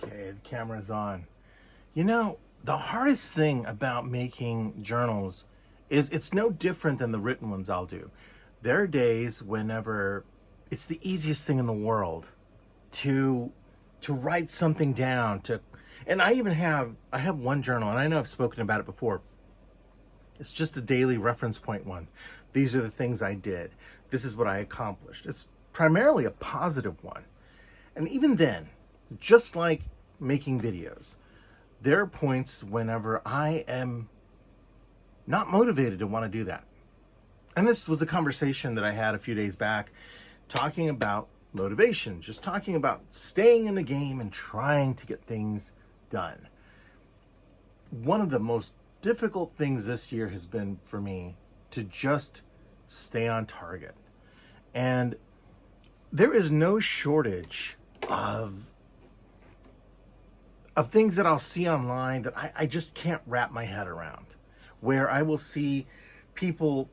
Okay, the camera's on. You know, the hardest thing about making journals is it's no different than the written ones I'll do. There are days whenever it's the easiest thing in the world to write something down to, and I have one journal, and I know I've spoken about it before. It's just a daily reference point one. These are the things I did. This is what I accomplished. It's primarily a positive one. And even then, just like making videos, there are points whenever I am not motivated to want to do that. And this was a conversation that I had a few days back talking about motivation, just talking about staying in the game and trying to get things done. One of the most difficult things this year has been for me to just stay on target. And there is no shortage of things that I'll see online that I just can't wrap my head around, where I will see people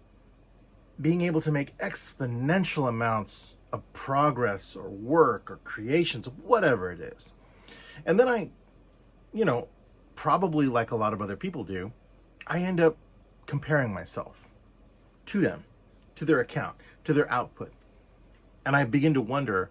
being able to make exponential amounts of progress or work or creations, whatever it is. And then I, probably like a lot of other people do, I end up comparing myself to them, to their account, to their output. And I begin to wonder,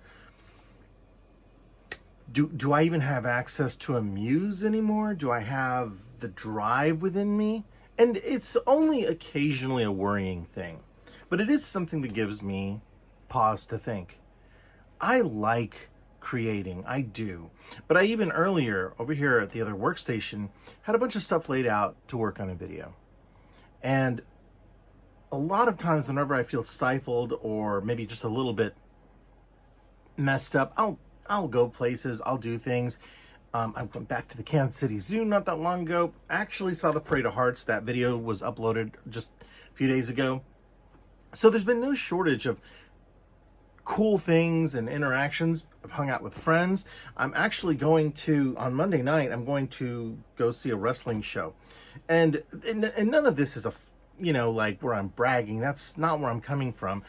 do I even have access to a muse anymore? Do I have the drive within me? And it's only occasionally a worrying thing, but it is something that gives me pause to think. I like creating, I do. But I even earlier over here at the other workstation had a bunch of stuff laid out to work on a video. And a lot of times whenever I feel stifled or maybe just a little bit messed up, I'll go places, I'll do things. I went back to the Kansas City Zoo not that long ago. Actually saw the Parade of Hearts. That video was uploaded just a few days ago. So there's been no shortage of cool things and interactions. I've hung out with friends. I'm actually going to, on Monday night, I'm going to go see a wrestling show. And none of this is like where I'm bragging. That's not where I'm coming from.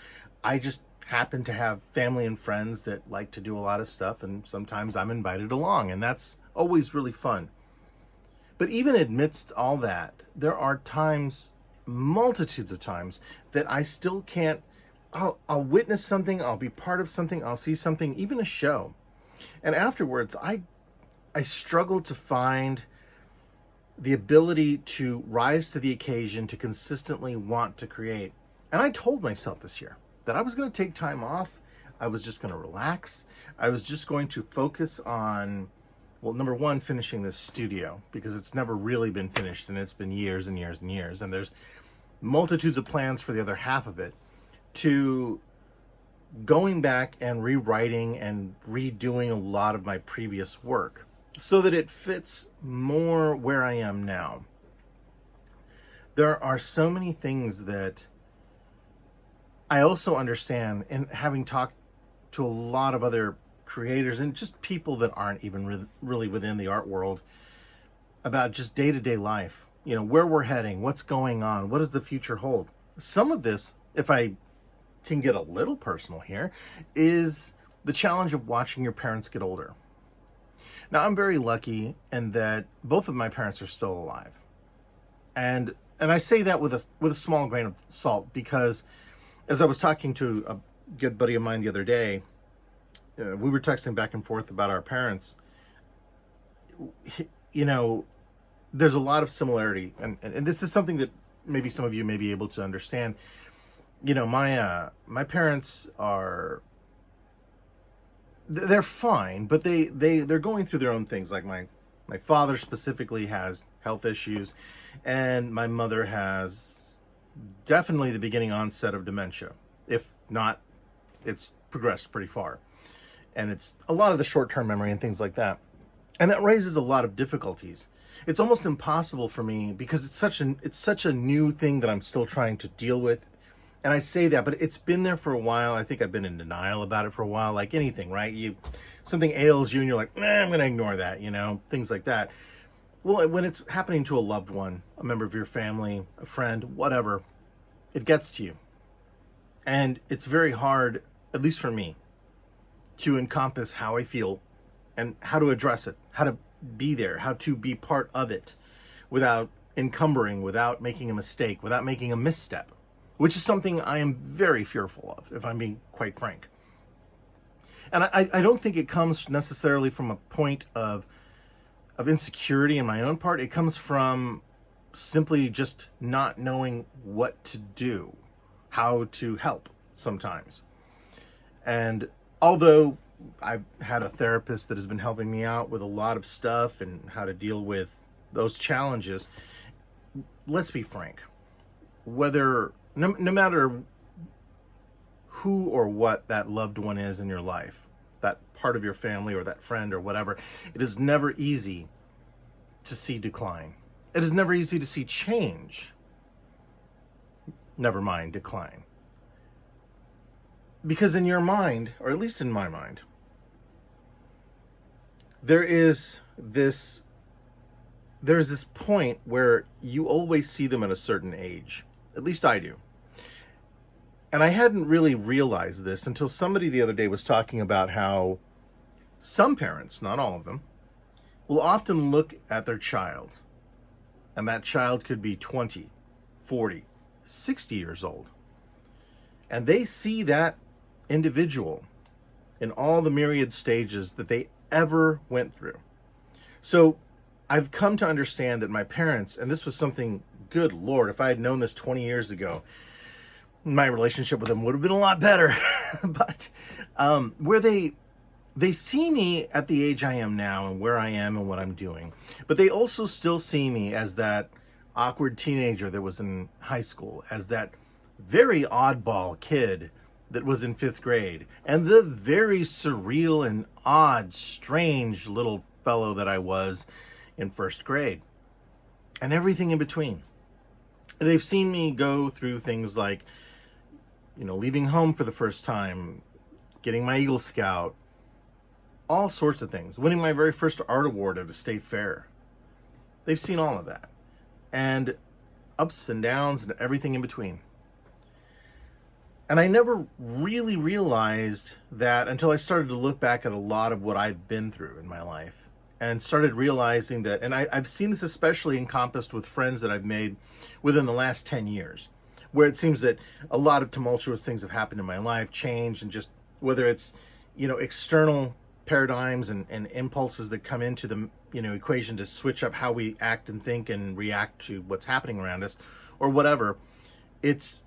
I just happen to have family and friends that like to do a lot of stuff, and sometimes I'm invited along, and that's always really fun. But even amidst all that, there are times, multitudes of times, that I still can't. I'll witness something, I'll be part of something, I'll see something, even a show, and afterwards I struggle to find the ability to rise to the occasion, to consistently want to create. And I told myself this year that I was going to take time off. I was just going to relax. I was just going to focus on, well, number one, finishing this studio, because it's never really been finished, and it's been years and years and years. And there's multitudes of plans for the other half of it, to going back and rewriting and redoing a lot of my previous work so that it fits more where I am now. There are so many things that I also understand, and having talked to a lot of other creators and just people that aren't even really within the art world, about just day-to-day life, where we're heading, what's going on, what does the future hold. Some of this, if I can get a little personal here, is the challenge of watching your parents get older. Now, I'm very lucky in that both of my parents are still alive. And I say that with a small grain of salt, because as I was talking to a good buddy of mine the other day, we were texting back and forth about our parents. There's a lot of similarity, and this is something that maybe some of you may be able to understand. My parents they're fine, but they're going through their own things. Like my father specifically has health issues, and my mother has definitely the beginning onset of dementia. If not, it's progressed pretty far. And it's a lot of the short-term memory and things like that. And that raises a lot of difficulties. It's almost impossible for me, because it's such a new thing that I'm still trying to deal with. And I say that, but it's been there for a while. I think I've been in denial about it for a while, like anything, right? Something ails you and you're like, I'm going to ignore that, things like that. Well, when it's happening to a loved one, a member of your family, a friend, whatever, it gets to you. And it's very hard, at least for me, to encompass how I feel and how to address it, how to be there, how to be part of it without encumbering, without making a mistake, without making a misstep, which is something I am very fearful of, if I'm being quite frank. And I don't think it comes necessarily from a point of insecurity in my own part. It comes from simply just not knowing what to do, how to help sometimes. And although I've had a therapist that has been helping me out with a lot of stuff and how to deal with those challenges, let's be frank, no matter who or what that loved one is in your life, that part of your family or that friend or whatever, it is never easy to see decline. It is never easy to see change. Never mind decline. Because in your mind, or at least in my mind, there's this point where you always see them at a certain age. At least I do. And I hadn't really realized this until somebody the other day was talking about how some parents, not all of them, will often look at their child, and that child could be 20, 40, 60 years old, and they see that individual in all the myriad stages that they ever went through. So I've come to understand that my parents, and this was something, good Lord, if I had known this 20 years ago, my relationship with them would have been a lot better. But where they see me at the age I am now and where I am and what I'm doing, but they also still see me as that awkward teenager that was in high school, as that very oddball kid that was in 5th grade, and the very surreal and odd, strange little fellow that I was in 1st grade, and everything in between. They've seen me go through things like, leaving home for the first time, getting my Eagle Scout, all sorts of things, winning my very first art award at a state fair. They've seen all of that, and ups and downs and everything in between. And I never really realized that until I started to look back at a lot of what I've been through in my life, and started realizing that, and I've seen this especially encompassed with friends that I've made within the last 10 years, where it seems that a lot of tumultuous things have happened in my life, change, and just whether it's, external paradigms and impulses that come into the, equation to switch up how we act and think and react to what's happening around us, or whatever, it's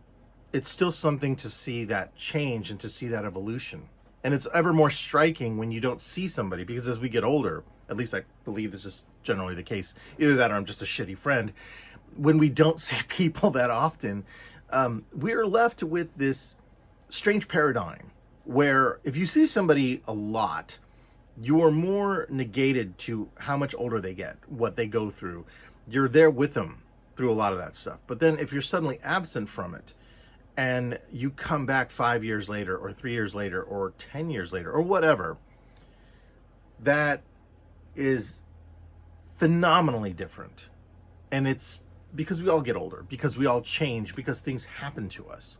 still something to see that change and to see that evolution. And it's ever more striking when you don't see somebody, because as we get older, at least I believe this is generally the case, either that or I'm just a shitty friend, when we don't see people that often, we're left with this strange paradigm where if you see somebody a lot, you're more negated to how much older they get, what they go through. You're there with them through a lot of that stuff. But then if you're suddenly absent from it, and you come back 5 years later, or 3 years later, or 10 years later, or whatever, that is phenomenally different. And it's because we all get older, because we all change, because things happen to us.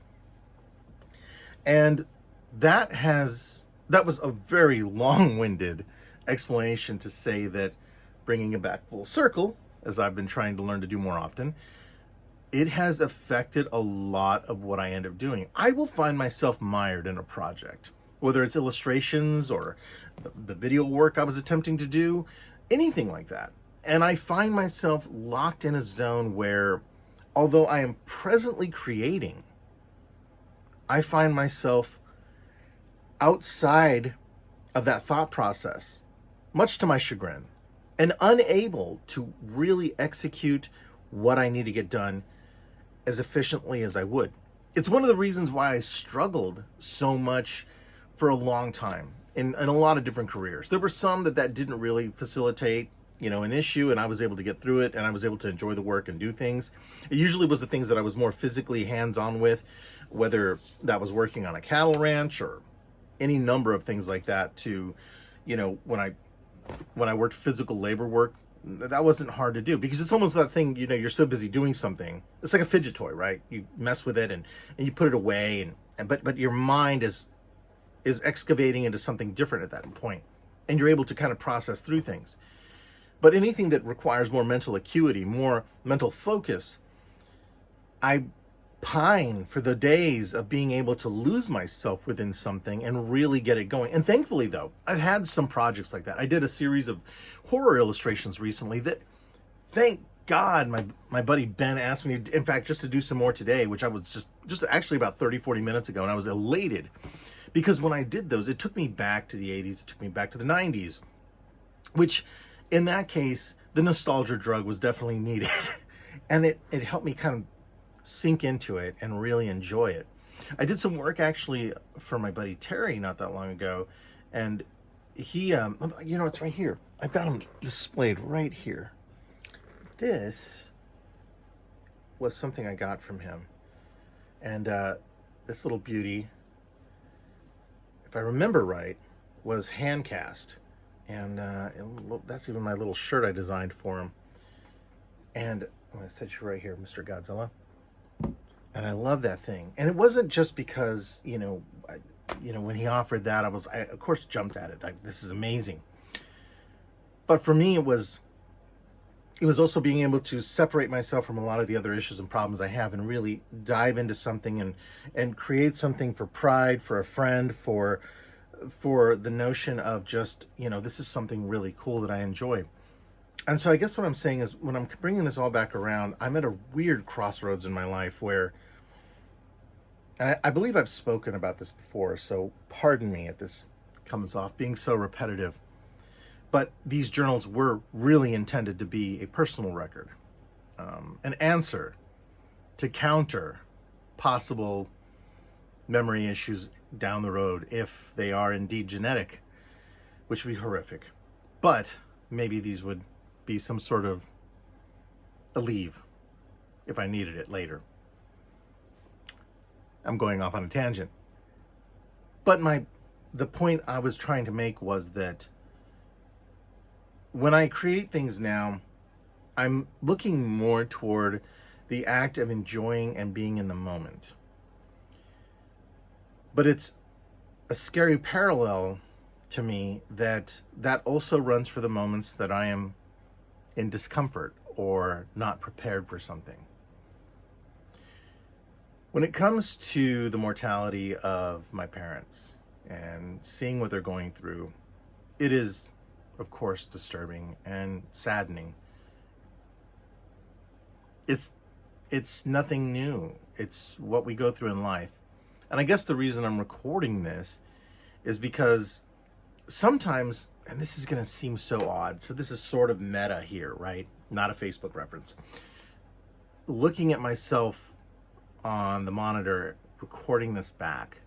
And that was a very long-winded explanation to say that, bringing it back full circle, as I've been trying to learn to do more often, it has affected a lot of what I end up doing. I will find myself mired in a project, whether it's illustrations or the video work I was attempting to do, anything like that. And I find myself locked in a zone where, although I am presently creating, I find myself outside of that thought process, much to my chagrin, and unable to really execute what I need to get done as efficiently as I would. It's one of the reasons why I struggled so much for a long time in a lot of different careers. There were some that didn't really facilitate, an issue, and I was able to get through it, and I was able to enjoy the work and do things. It usually was the things that I was more physically hands-on with, whether that was working on a cattle ranch or any number of things like that. To, when I worked physical labor work, that wasn't hard to do, because it's almost that thing, you're so busy doing something. It's like a fidget toy, right? You mess with it and you put it away, but your mind is excavating into something different at that point. and you're able to kind of process through things. But anything that requires more mental acuity, more mental focus, I pine for the days of being able to lose myself within something and really get it going. And thankfully, though, I've had some projects like that. I did a series of horror illustrations recently that, thank God, my buddy Ben asked me, in fact, just to do some more today, which I was just actually about 30-40 minutes ago, and I was elated. Because when I did those, it took me back to the 80s, it took me back to the 90s, which in that case, the nostalgia drug was definitely needed. And it helped me kind of sink into it and really enjoy it. I did some work actually for my buddy Terry not that long ago, and he, it's right here. I've got them displayed right here. This was something I got from him. And this little beauty, if I remember right, was hand cast. And that's even my little shirt I designed for him. And I'm going to set you right here, Mr. Godzilla. And I love that thing. And it wasn't just because, when he offered that, I of course jumped at it. This is amazing. But for me, it was also being able to separate myself from a lot of the other issues and problems I have and really dive into something and create something for pride, for a friend, for the notion of just, this is something really cool that I enjoy. And so I guess what I'm saying is, when I'm bringing this all back around, I'm at a weird crossroads in my life where, and I believe I've spoken about this before, so pardon me if this comes off being so repetitive, but these journals were really intended to be a personal record, an answer to counter possible memory issues down the road if they are indeed genetic, which would be horrific. But maybe these would be some sort of alleviation if I needed it later. I'm going off on a tangent. But the point I was trying to make was that when I create things now, I'm looking more toward the act of enjoying and being in the moment. But it's a scary parallel to me that also runs for the moments that I am in discomfort or not prepared for something. When it comes to the mortality of my parents and seeing what they're going through, it is, of course, disturbing and saddening. It's nothing new. It's what we go through in life. And I guess the reason I'm recording this is because sometimes, and this is going to seem so odd, so this is sort of meta here, right? Not a Facebook reference. Looking at myself on the monitor, recording this back,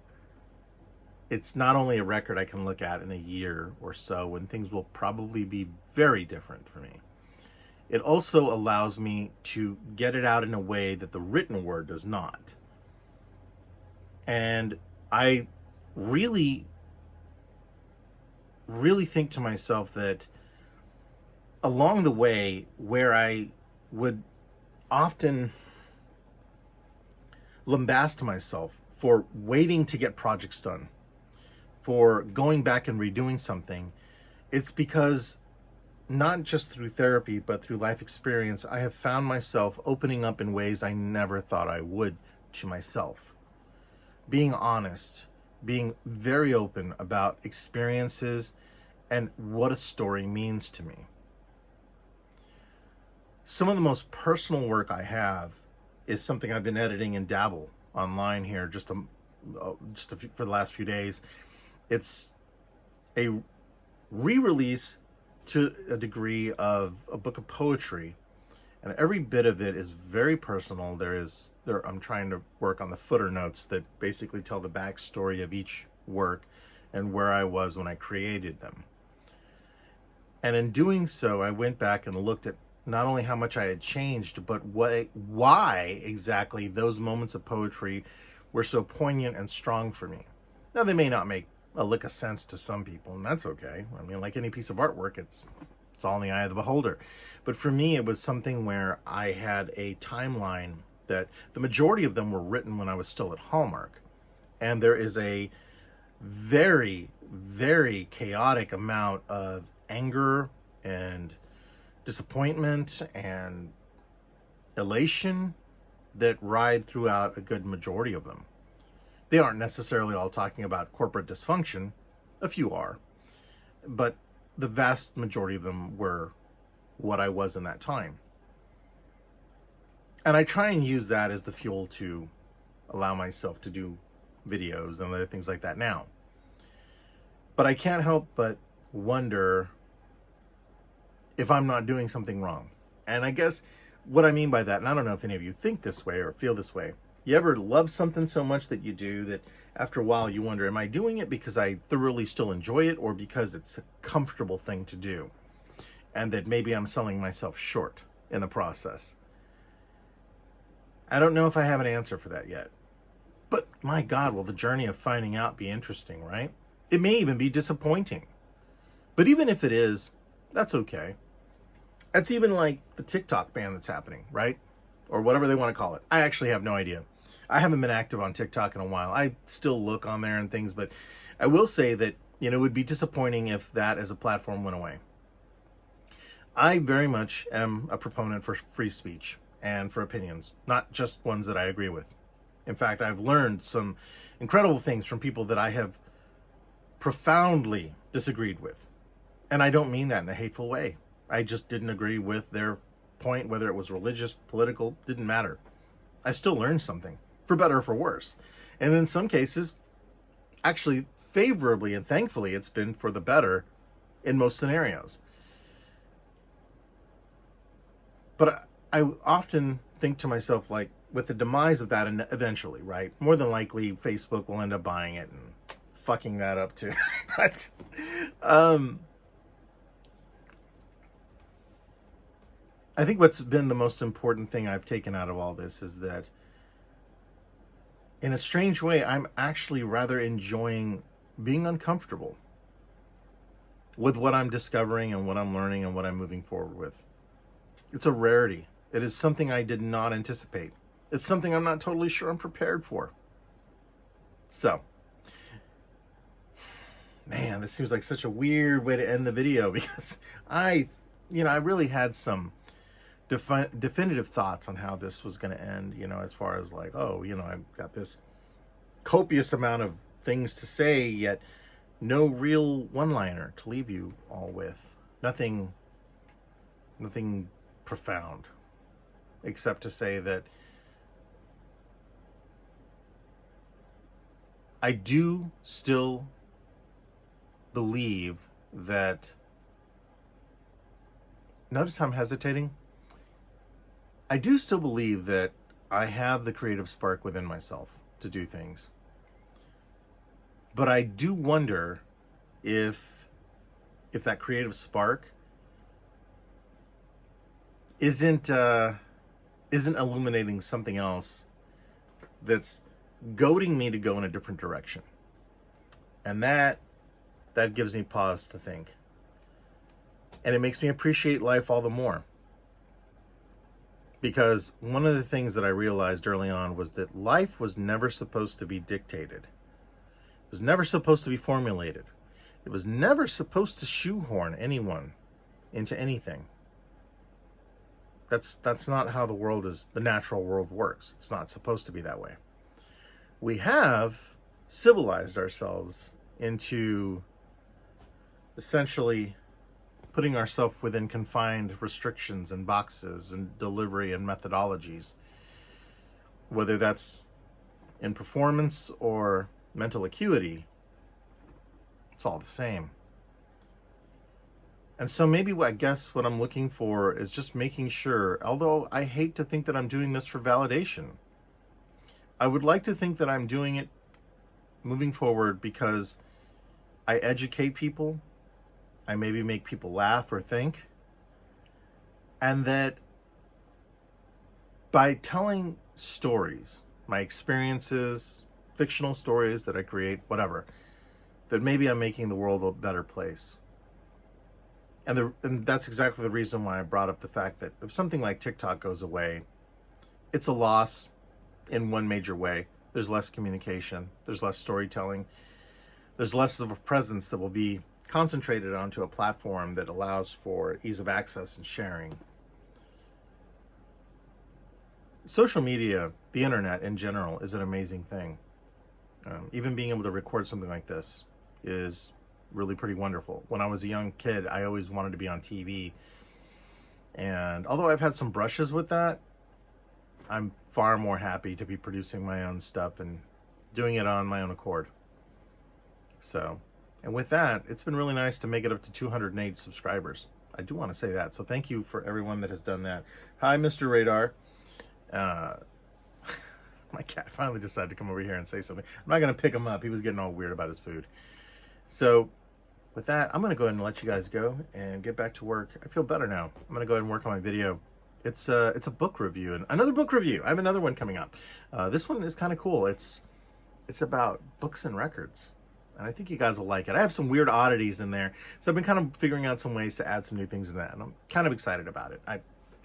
it's not only a record I can look at in a year or so when things will probably be very different for me. It also allows me to get it out in a way that the written word does not. And I really think to myself that along the way, where I would often lambast myself for waiting to get projects done, for going back and redoing something, it's because not just through therapy, but through life experience, I have found myself opening up in ways I never thought I would to myself. Being honest, being very open about experiences and what a story means to me. Some of the most personal work I have is something I've been editing and dabble online here for the last few days. It's a re-release to a degree of a book of poetry, and every bit of it is very personal. I'm trying to work on the footer notes that basically tell the backstory of each work and where I was when I created them. And in doing so, I went back and looked at not only how much I had changed, but why exactly those moments of poetry were so poignant and strong for me. Now, they may not make a lick of sense to some people, and that's okay. I mean, like any piece of artwork, it's all in the eye of the beholder. But for me, it was something where I had a timeline that the majority of them were written when I was still at Hallmark. And there is a very, very chaotic amount of anger and disappointment and elation that ride throughout a good majority of them. They aren't necessarily all talking about corporate dysfunction. A few are. But the vast majority of them were what I was in that time. And I try and use that as the fuel to allow myself to do videos and other things like that now. But I can't help but wonder if I'm not doing something wrong. And I guess what I mean by that, and I don't know if any of you think this way or feel this way, you ever love something so much that you do that after a while you wonder, am I doing it because I thoroughly still enjoy it or because it's a comfortable thing to do? And that maybe I'm selling myself short in the process. I don't know if I have an answer for that yet. But my God, will the journey of finding out be interesting, right? It may even be disappointing. But even if it is, that's okay. That's even like the TikTok ban that's happening, right? Or whatever they want to call it. I actually have no idea. I haven't been active on TikTok in a while. I still look on there and things, but I will say that, it would be disappointing if that as a platform went away. I very much am a proponent for free speech and for opinions, not just ones that I agree with. In fact, I've learned some incredible things from people that I have profoundly disagreed with. And I don't mean that in a hateful way. I just didn't agree with their point, whether it was religious, political, didn't matter. I still learned something, for better or for worse. And in some cases, actually favorably and thankfully, it's been for the better in most scenarios. But I often think to myself, like, with the demise of that, and eventually, right? More than likely, Facebook will end up buying it and fucking that up too. But I think what's been the most important thing I've taken out of all this is that, in a strange way, I'm actually rather enjoying being uncomfortable with what I'm discovering and what I'm learning and what I'm moving forward with. It's a rarity. It is something I did not anticipate. It's something I'm not totally sure I'm prepared for. So, man, this seems like such a weird way to end the video because I really had some definitive thoughts on how this was going to end, as far as like, I've got this copious amount of things to say, yet no real one-liner to leave you all with. Nothing profound, except to say that I do still believe that, notice how I'm hesitating? I do still believe that I have the creative spark within myself to do things. But I do wonder if that creative spark isn't illuminating something else that's goading me to go in a different direction. And that gives me pause to think. And it makes me appreciate life all the more. Because one of the things that I realized early on was that life was never supposed to be dictated. It was never supposed to be formulated. It was never supposed to shoehorn anyone into anything. That's not how the natural world works. It's not supposed to be that way. We have civilized ourselves into essentially putting ourselves within confined restrictions and boxes and delivery and methodologies, whether that's in performance or mental acuity. It's all the same. And so maybe I guess what I'm looking for is just making sure, although I hate to think that I'm doing this for validation, I would like to think that I'm doing it moving forward because I educate people, I maybe make people laugh or think, and that by telling stories, my experiences, fictional stories that I create, whatever, that maybe I'm making the world a better place. And that's exactly the reason why I brought up the fact that if something like TikTok goes away, it's a loss in one major way. There's less communication, there's less storytelling. there's less of a presence that will be concentrated onto a platform that allows for ease of access and sharing. Social media, the internet in general, is an amazing thing. Even being able to record something like this is really pretty wonderful. When I was a young kid, I always wanted to be on TV. And although I've had some brushes with that, I'm far more happy to be producing my own stuff and doing it on my own accord. So, and with that, it's been really nice to make it up to 208 subscribers. I do want to say that. So thank you for everyone that has done that. Hi, Mr. Radar. My cat finally decided to come over here and say something. I'm not going to pick him up. He was getting all weird about his food. So with that, I'm going to go ahead and let you guys go and get back to work. I feel better now. I'm going to go ahead and work on my video. It's a book review, and another book review. I have another one coming up. This one is kind of cool. It's about books and records, and I think you guys will like it. I have some weird oddities in there, so I've been kind of figuring out some ways to add some new things in that, and I'm kind of excited about it. I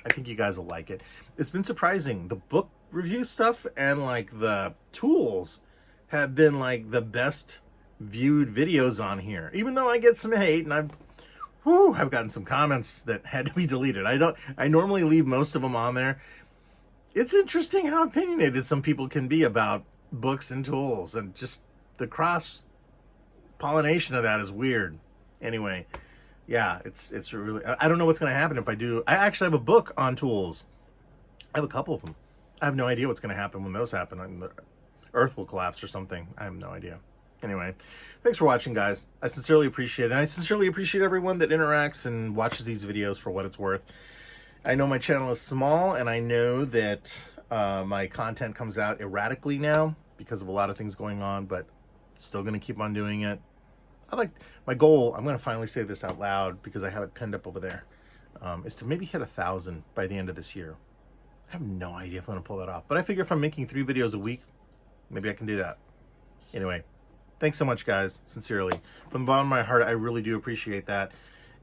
think you guys will like it. It's been surprising. The book review stuff and like the tools have been like the best viewed videos on here, even though I get some hate, and I've gotten some comments that had to be deleted. I normally leave most of them on there. It's interesting how opinionated some people can be about books and tools, and just the cross pollination of that is weird. Anyway, yeah, it's really, I don't know what's going to happen if I do. I actually have a book on tools. I have a couple of them. I have no idea what's going to happen when those happen. The earth will collapse or something. I have no idea. Anyway, thanks for watching, guys. I sincerely appreciate it. And I sincerely appreciate everyone that interacts and watches these videos for what it's worth. I know my channel is small, and I know that my content comes out erratically now because of a lot of things going on, but still going to keep on doing it. My goal, I'm going to finally say this out loud because I have it pinned up over there, is to maybe hit 1,000 by the end of this year. I have no idea if I'm going to pull that off, but I figure if I'm making 3 videos a week, maybe I can do that. Anyway, thanks so much, guys. Sincerely. From the bottom of my heart, I really do appreciate that.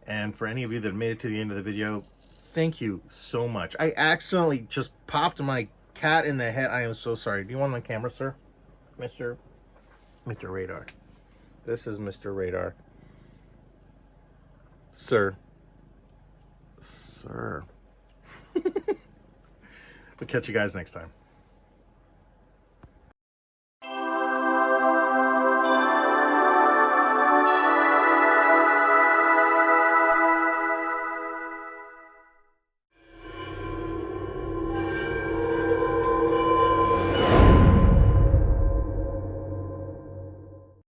And for any of you that made it to the end of the video, thank you so much. I accidentally just popped my cat in the head. I am so sorry. Do you want on camera, sir? Mr. Radar. This is Mr. Radar. Sir. We'll catch you guys next time.